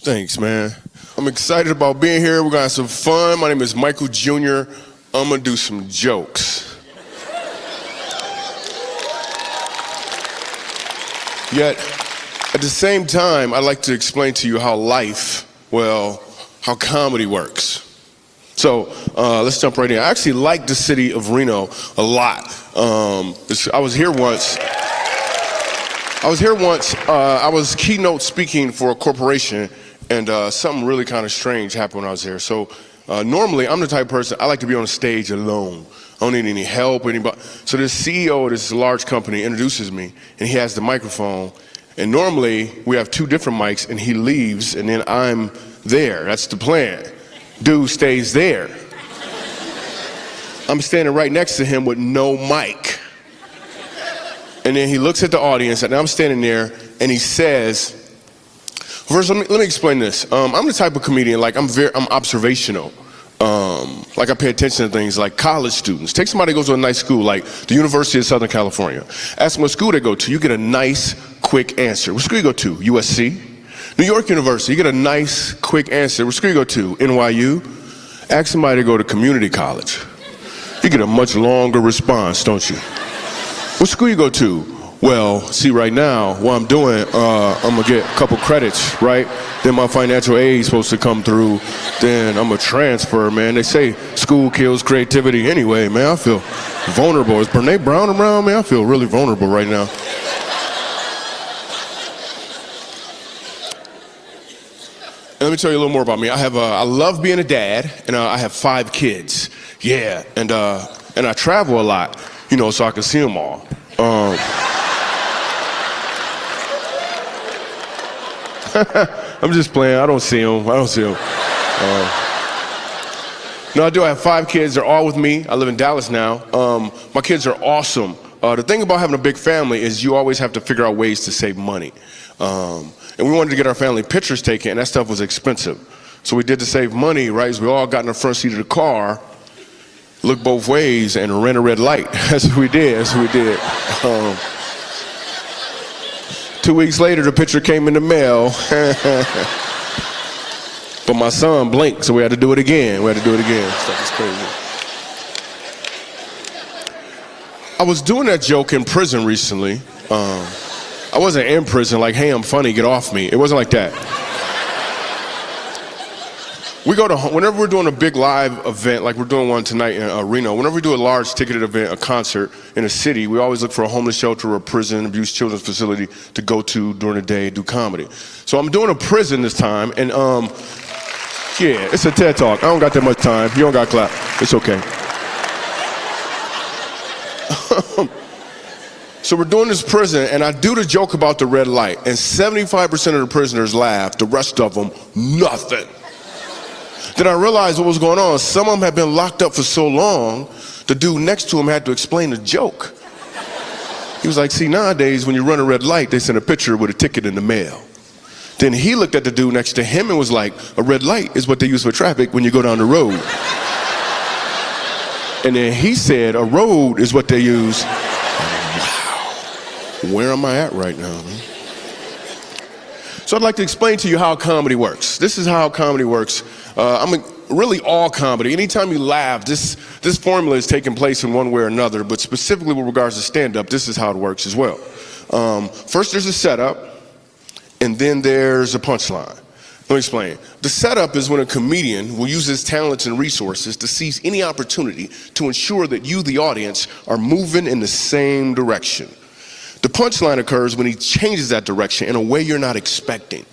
Thanks, man. I'm excited about being here. We're gonna have some fun. My name is Michael Jr. I'm gonna do some jokes. Yet, at the same time, I'd like to explain to you how how comedy works. So let's jump right in. I actually like the city of Reno a lot. I was here once. I was keynote speaking for a corporation, and something really kind of strange happened when I was there. So normally, I'm the type of person, I like to be on the stage alone. I don't need any help or anybody. So this CEO of this large company introduces me, and he has the microphone. And normally, we have two different mics, and he leaves, and then I'm there. That's the plan. Dude stays there. I'm standing right next to him with no mic. And then he looks at the audience, and I'm standing there, and he says, first, let me explain this. I'm the type of comedian, like I'm observational. Like I pay attention to things like college students. Take somebody who goes to a nice school, like the University of Southern California. Ask them what school they go to. You get a nice, quick answer. What school you go to? USC? New York University. You get a nice, quick answer. What school you go to? NYU? Ask somebody to go to community college. You get a much longer response, don't you? What school you go to? Well, see, right now, what I'm doing, I'm gonna get a couple credits, right? Then my financial aid is supposed to come through. Then I'm gonna transfer, man. They say school kills creativity anyway, man. I feel vulnerable. Is Brene Brown around, man? I feel really vulnerable right now. And let me tell you a little more about me. I love being a dad, and I have 5 kids. Yeah, and I travel a lot, so I can see them all. I'm just playing. I don't see them. No, I do. I have 5 kids. They're all with me. I live in Dallas now. My kids are awesome. The thing about having a big family is you always have to figure out ways to save money. And we wanted to get our family pictures taken, and that stuff was expensive. So we did to save money, right? Is we all got in the front seat of the car, looked both ways, and ran a red light. That's what we did. 2 weeks later, the picture came in the mail. But my son blinked, so we had to do it again. Stuff is crazy. I was doing that joke in prison recently. I wasn't in prison like, hey, I'm funny, get off me. It wasn't like that. Whenever we're doing a big live event, like we're doing one tonight in Reno, whenever we do a large ticketed event, a concert in a city, we always look for a homeless shelter or a prison, abused children's facility to go to during the day, do comedy. So I'm doing a prison this time, and yeah, it's a TED Talk. I don't got that much time. You don't got to clap. It's okay. So we're doing this prison, and I do the joke about the red light, and 75% of the prisoners laugh, the rest of them, nothing. Then I realized what was going on. Some of them had been locked up for so long, the dude next to him had to explain the joke. He was like, see, nowadays, when you run a red light, they send a picture with a ticket in the mail. Then he looked at the dude next to him and was like, a red light is what they use for traffic when you go down the road. And then he said, a road is what they use. Wow, where am I at right now, man? So I'd like to explain to you how comedy works. This is how comedy works. Really all comedy. Anytime you laugh, this formula is taking place in one way or another, but specifically with regards to stand-up, this is how it works as well. First there's a setup, and then there's a punchline. Let me explain. The setup is when a comedian will use his talents and resources to seize any opportunity to ensure that you, the audience, are moving in the same direction. The punchline occurs when he changes that direction in a way you're not expecting.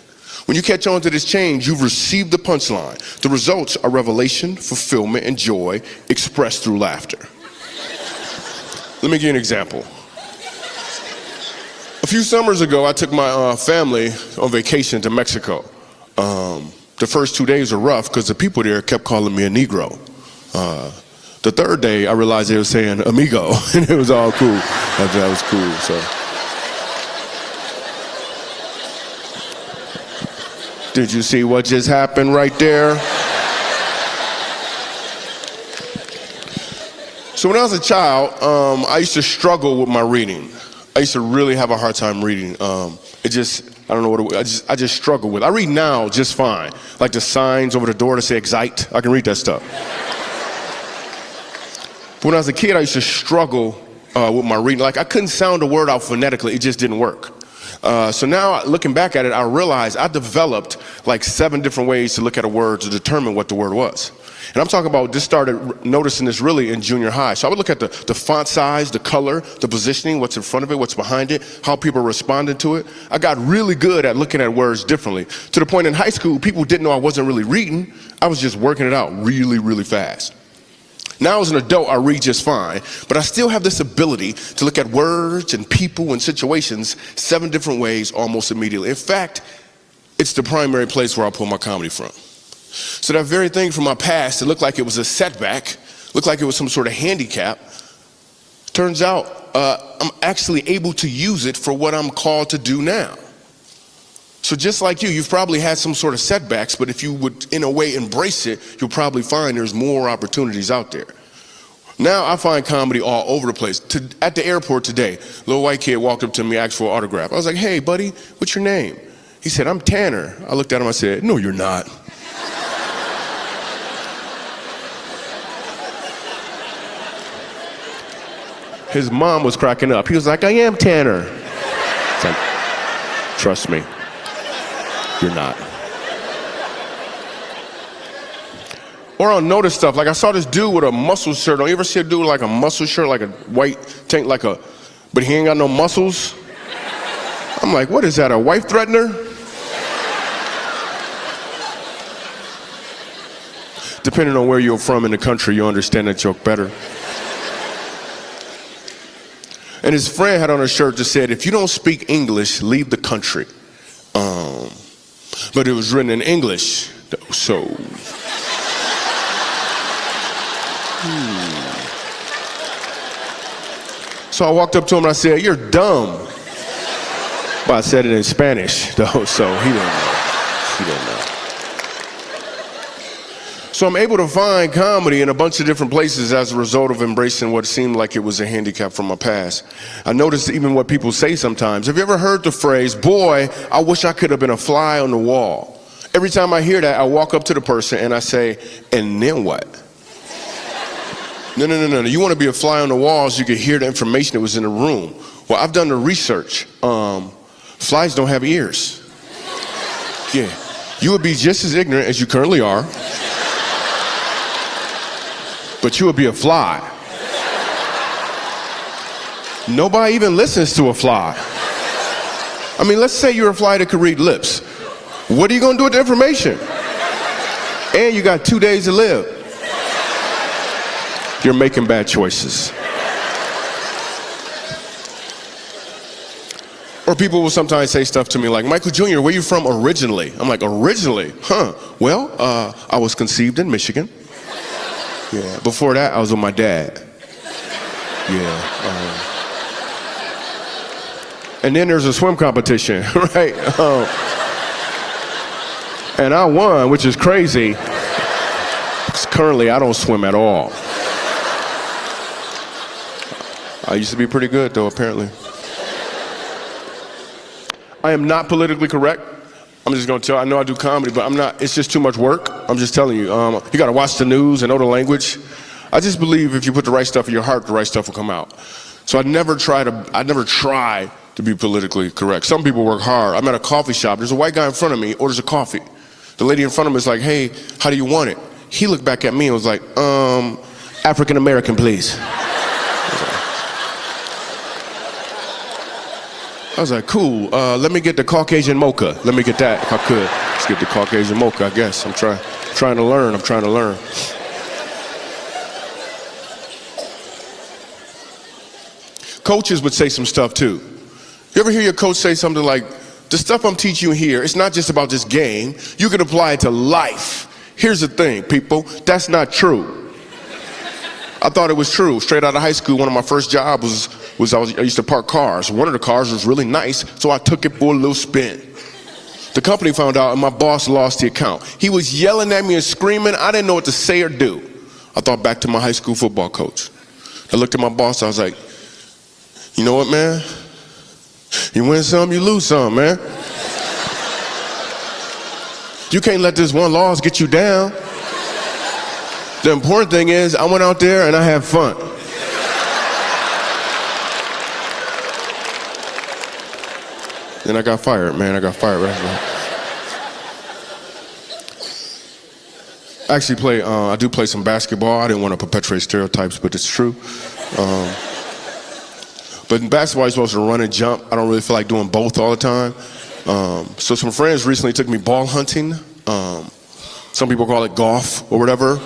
When you catch on to this change, you've received the punchline. The results are revelation, fulfillment, and joy expressed through laughter. Let me give you an example. A few summers ago, I took my family on vacation to Mexico. The first 2 days were rough because the people there kept calling me a Negro. The third day, I realized they were saying amigo, and it was all cool. That was cool, so. Did you see what just happened right there? So when I was a child, I used to struggle with my reading. I used to really have a hard time reading. I don't know what it was. I just struggle with. I read now just fine. Like the signs over the door that say excite. I can read that stuff. But when I was a kid, I used to struggle with my reading. Like I couldn't sound a word out phonetically. It just didn't work. So now looking back at it, I realized I developed like 7 different ways to look at a word to determine what the word was. And I'm talking about, just started noticing this really in junior high. So I would look at the font size, the color, the positioning, what's in front of it, what's behind it, how people responded to it. I got really good at looking at words differently, to the point in high school, people didn't know I wasn't really reading. I was just working it out really, really fast. Now as an adult, I read just fine, but I still have this ability to look at words and people and situations 7 different ways almost immediately. In fact, it's the primary place where I pull my comedy from. So that very thing from my past, it looked like it was a setback, looked like it was some sort of handicap. Turns out I'm actually able to use it for what I'm called to do now. So just like you've probably had some sort of setbacks, but if you would, in a way, embrace it, you'll probably find there's more opportunities out there. Now I find comedy all over the place. At the airport today, a little white kid walked up to me, asked for an autograph. I was like, hey, buddy, what's your name? He said, I'm Tanner. I looked at him, I said, no, you're not. His mom was cracking up. He was like, I am Tanner. It's like, trust me. You're not. Or I'll notice stuff, like I saw this dude with a muscle shirt on. You ever see a dude with like a muscle shirt, like a white tank, but he ain't got no muscles? I'm like, what is that, a wife threatener? Depending on where you're from in the country, you understand that joke better. And his friend had on a shirt that said, if you don't speak English, leave the country. But it was written in English, so. So I walked up to him and I said, you're dumb. But I said it in Spanish, though, so he didn't know. He didn't know. So I'm able to find comedy in a bunch of different places as a result of embracing what seemed like it was a handicap from my past. I noticed even what people say sometimes. Have you ever heard the phrase, boy, I wish I could have been a fly on the wall? Every time I hear that, I walk up to the person and I say, and then what? No. You want to be a fly on the wall so you can hear the information that was in the room. Well, I've done the research. Flies don't have ears. Yeah. You would be just as ignorant as you currently are. But you would be a fly. Nobody even listens to a fly. I mean, let's say you're a fly that could read lips. What are you gonna do with the information? And you got 2 days to live. You're making bad choices. Or people will sometimes say stuff to me like, Michael Jr., where you from originally? I'm like, originally? Huh, well, I was conceived in Michigan. Yeah, before that, I was with my dad. Yeah. And then there's a swim competition, right? And I won, which is crazy. Because currently, I don't swim at all. I used to be pretty good, though, apparently. I am not politically correct. I'm just gonna tell, I know I do comedy, but I'm not, it's just too much work. I'm just telling you, you gotta watch the news and know the language. I just believe if you put the right stuff in your heart, the right stuff will come out. So I never try to be politically correct. Some people work hard. I'm at a coffee shop, there's a white guy in front of me, orders a coffee. The lady in front of him is like, hey, how do you want it? He looked back at me and was like, African American, please. I was like, cool, let me get the Caucasian mocha. Let me get that, if I could. Let's get the Caucasian mocha, I guess. I'm trying to learn. Coaches would say some stuff too. You ever hear your coach say something like, the stuff I'm teaching you here, it's not just about this game. You can apply it to life. Here's the thing, people, that's not true. I thought it was true. Straight out of high school, one of my first jobs I used to park cars. One of the cars was really nice, so I took it for a little spin. The company found out and my boss lost the account. He was yelling at me and screaming. I didn't know what to say or do. I thought back to my high school football coach. I looked at my boss, I was like, you know what, man? You win some, you lose some, man. You can't let this one loss get you down. The important thing is I went out there and I had fun. Then I got fired, man. I got fired right away. Actually, I do play some basketball. I didn't want to perpetuate stereotypes, but it's true. But in basketball, you're supposed to run and jump. I don't really feel like doing both all the time. So some friends recently took me ball hunting. Some people call it golf or whatever.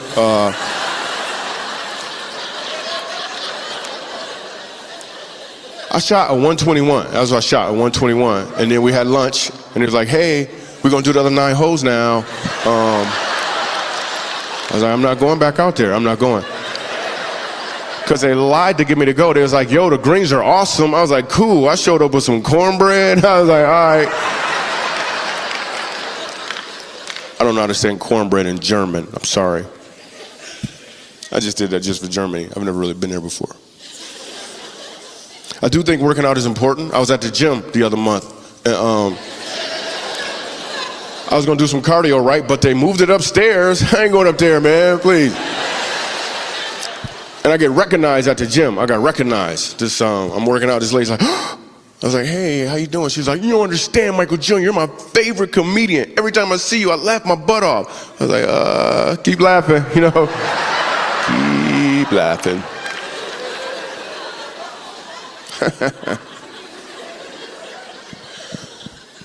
I shot a 121. That was what I shot, a 121. And then we had lunch, and it was like, hey, we're gonna do the other 9 holes now. I was like, I'm not going back out there. I'm not going. Because they lied to get me to go. They was like, yo, the greens are awesome. I was like, cool. I showed up with some cornbread. I was like, all right. I don't know how to say cornbread in German. I'm sorry. I just did that just for Germany. I've never really been there before. I do think working out is important. I was at the gym the other month. And, I was gonna do some cardio, right? But they moved it upstairs. I ain't going up there, man, please. And I get recognized at the gym. I got recognized. I'm working out, this lady's like, I was like, hey, how you doing? She's like, you don't understand, Michael Jr., you're my favorite comedian. Every time I see you, I laugh my butt off. I was like, keep laughing, you know? Keep laughing.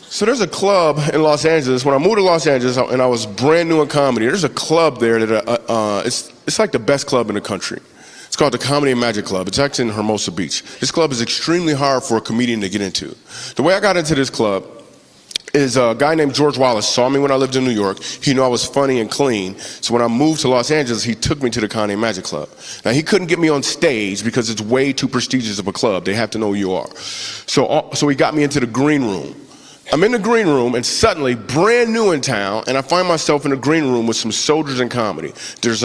So there's a club in Los Angeles. When I moved to Los Angeles and I was brand new in comedy, there's a club there that it's like the best club in the country. It's called the Comedy and Magic Club. It's actually in Hermosa Beach. This club is extremely hard for a comedian to get into. The way I got into this club is a guy named George Wallace saw me when I lived in New York. He knew I was funny and clean. So when I moved to Los Angeles, he took me to the Comedy and Magic Club. Now, he couldn't get me on stage because it's way too prestigious of a club. They have to know who you are. So he got me into the green room. I'm in the green room, and suddenly, brand new in town, and I find myself in the green room with some soldiers in comedy. There's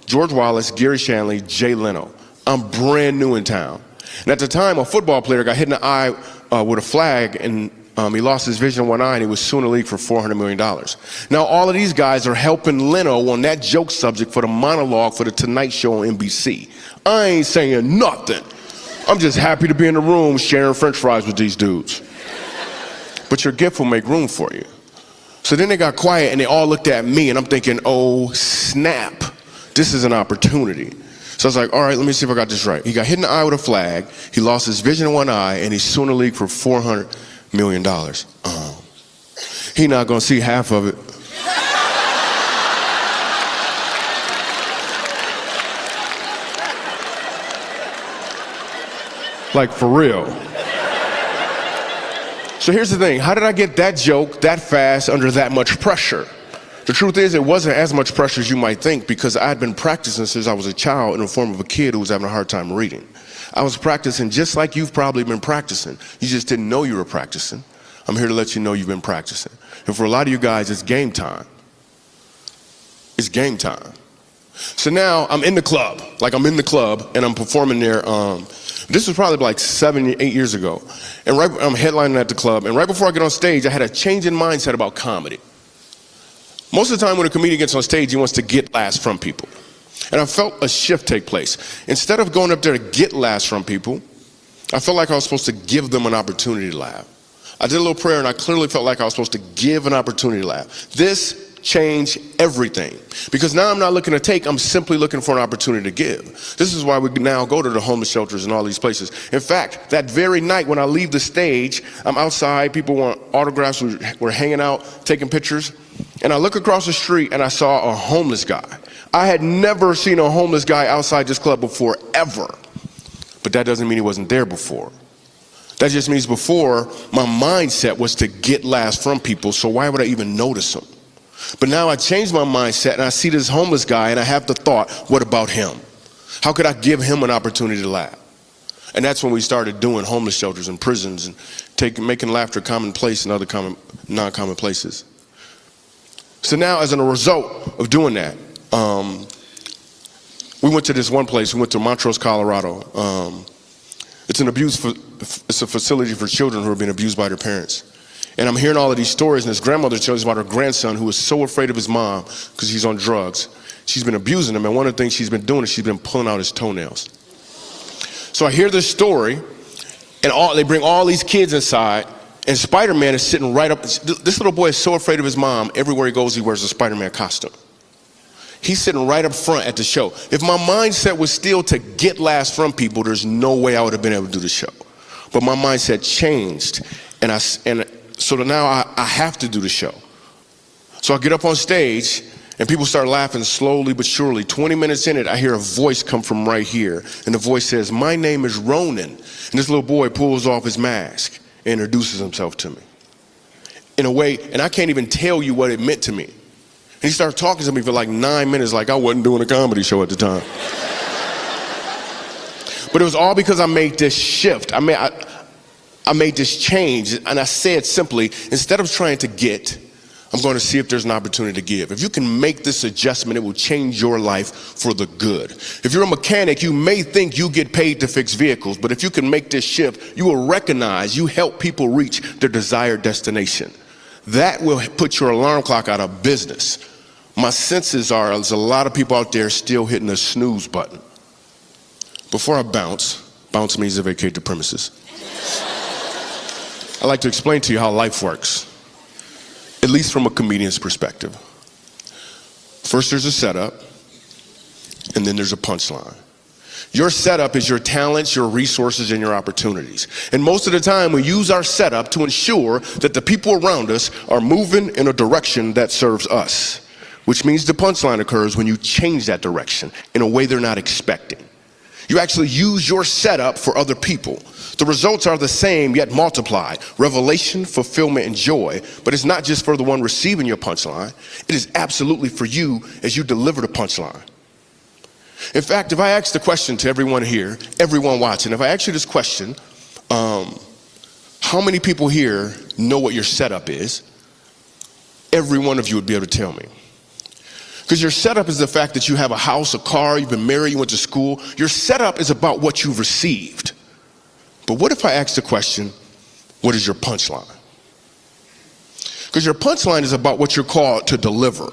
George Wallace, Gary Shanley, Jay Leno. I'm brand new in town. And at the time, a football player got hit in the eye with a flag, and he lost his vision in one eye, and he was suing the league for $400 million. Now, all of these guys are helping Leno on that joke subject for the monologue for the Tonight Show on NBC. I ain't saying nothing. I'm just happy to be in the room sharing French fries with these dudes. But your gift will make room for you. So then they got quiet and they all looked at me and I'm thinking, oh snap, this is an opportunity. So I was like, all right, let me see if I got this right. He got hit in the eye with a flag, he lost his vision in one eye, and he's suing the league for $400 million. He not gonna see half of it. Like for real. So here's the thing, how did I get that joke that fast under that much pressure? The truth is, it wasn't as much pressure as you might think because I had been practicing since I was a child in the form of a kid who was having a hard time reading. I was practicing just like you've probably been practicing. You just didn't know you were practicing. I'm here to let you know you've been practicing. And for a lot of you guys, it's game time. It's game time. So now I'm in the club, and I'm performing there. This was probably like 7, 8 years ago. And I'm headlining at the club, and right before I get on stage, I had a change in mindset about comedy. Most of the time when a comedian gets on stage, he wants to get laughs from people. And I felt a shift take place. Instead of going up there to get laughs from people, I felt like I was supposed to give them an opportunity to laugh. I did a little prayer, and I clearly felt like I was supposed to give an opportunity to laugh. This changed everything. Because now I'm not looking to take, I'm simply looking for an opportunity to give. This is why we now go to the homeless shelters and all these places. In fact, that very night when I leave the stage, I'm outside, people want autographs, we're hanging out, taking pictures, and I look across the street and I saw a homeless guy. I had never seen a homeless guy outside this club before, ever. But that doesn't mean he wasn't there before. That just means before, my mindset was to get laughs from people, so why would I even notice them? But now I changed my mindset and I see this homeless guy and I have the thought, what about him? How could I give him an opportunity to laugh? And that's when we started doing homeless shelters and prisons and making laughter commonplace in other non-common places. So now as a result of doing that, we went to this one place, we went to Montrose, Colorado. It's a facility for children who are being abused by their parents. And I'm hearing all of these stories, and his grandmother tells about her grandson who was so afraid of his mom because he's on drugs. She's been abusing him, and one of the things she's been doing is she's been pulling out his toenails. So I hear this story, and they bring all these kids inside, and Spider-Man is sitting right up. This little boy is so afraid of his mom, everywhere he goes, he wears a Spider-Man costume. He's sitting right up front at the show. If my mindset was still to get laughs from people, there's no way I would have been able to do the show. But my mindset changed, so now I have to do the show. So I get up on stage, and people start laughing slowly but surely. 20 minutes in it, I hear a voice come from right here, and the voice says, "My name is Ronan." And this little boy pulls off his mask and introduces himself to me in a way, and I can't even tell you what it meant to me. And he started talking to me for like 9 minutes, like I wasn't doing a comedy show at the time. But it was all because I made this shift. I made this change, and I said simply, instead of trying to get, I'm going to see if there's an opportunity to give. If you can make this adjustment, it will change your life for the good. If you're a mechanic, you may think you get paid to fix vehicles, but if you can make this shift, you will recognize you help people reach their desired destination. That will put your alarm clock out of business. My senses are there's a lot of people out there still hitting the snooze button. Before I bounce means to vacate the premises. I'd like to explain to you how life works, at least from a comedian's perspective. First there's a setup, and then there's a punchline. Your setup is your talents, your resources, and your opportunities. And most of the time we use our setup to ensure that the people around us are moving in a direction that serves us, which means the punchline occurs when you change that direction in a way they're not expecting. You actually use your setup for other people. The results are the same yet multiplied: revelation, fulfillment, and joy. But it's not just for the one receiving your punchline. It is absolutely for you as you deliver the punchline. In fact, if I ask the question to everyone here, everyone watching, if I ask you this question, how many people here know what your setup is? Every one of you would be able to tell me. Because your setup is the fact that you have a house, a car, you've been married, you went to school. Your setup is about what you've received. But what if I ask the question, what is your punchline? Because your punchline is about what you're called to deliver.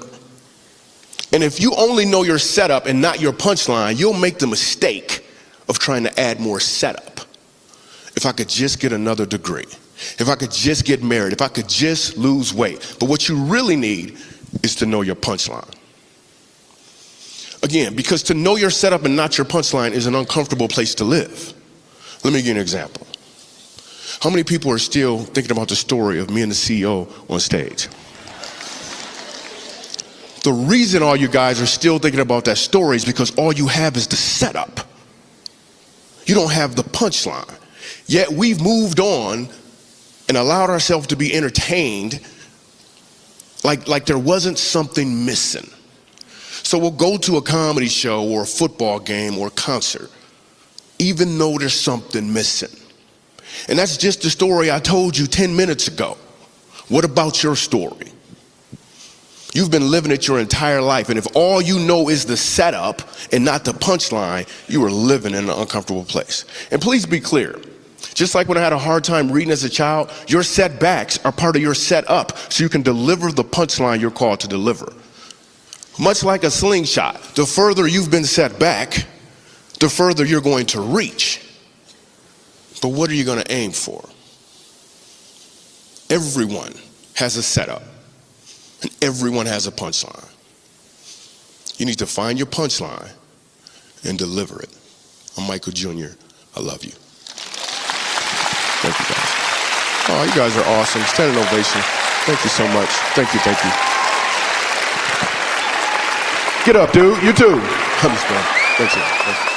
And if you only know your setup and not your punchline, you'll make the mistake of trying to add more setup. If I could just get another degree, if I could just get married, if I could just lose weight. But what you really need is to know your punchline. Again, because to know your setup and not your punchline is an uncomfortable place to live. Let me give you an example. How many people are still thinking about the story of me and the CEO on stage? The reason all you guys are still thinking about that story is because all you have is the setup. You don't have the punchline. Yet we've moved on and allowed ourselves to be entertained like there wasn't something missing. So we'll go to a comedy show or a football game or a concert, even though there's something missing. And that's just the story I told you 10 minutes ago. What about your story? You've been living it your entire life, and if all you know is the setup and not the punchline, you are living in an uncomfortable place. And please be clear, just like when I had a hard time reading as a child, your setbacks are part of your setup so you can deliver the punchline you're called to deliver. Much like a slingshot, the further you've been set back, the further you're going to reach. But what are you going to aim for? Everyone has a setup, and everyone has a punchline. You need to find your punchline and deliver it. I'm Michael Jr. I love you. Thank you, guys. Oh, you guys are awesome. Stand an ovation. Thank you so much. Thank you, thank you. Get up, dude. You too. I'm just kidding. Thanks,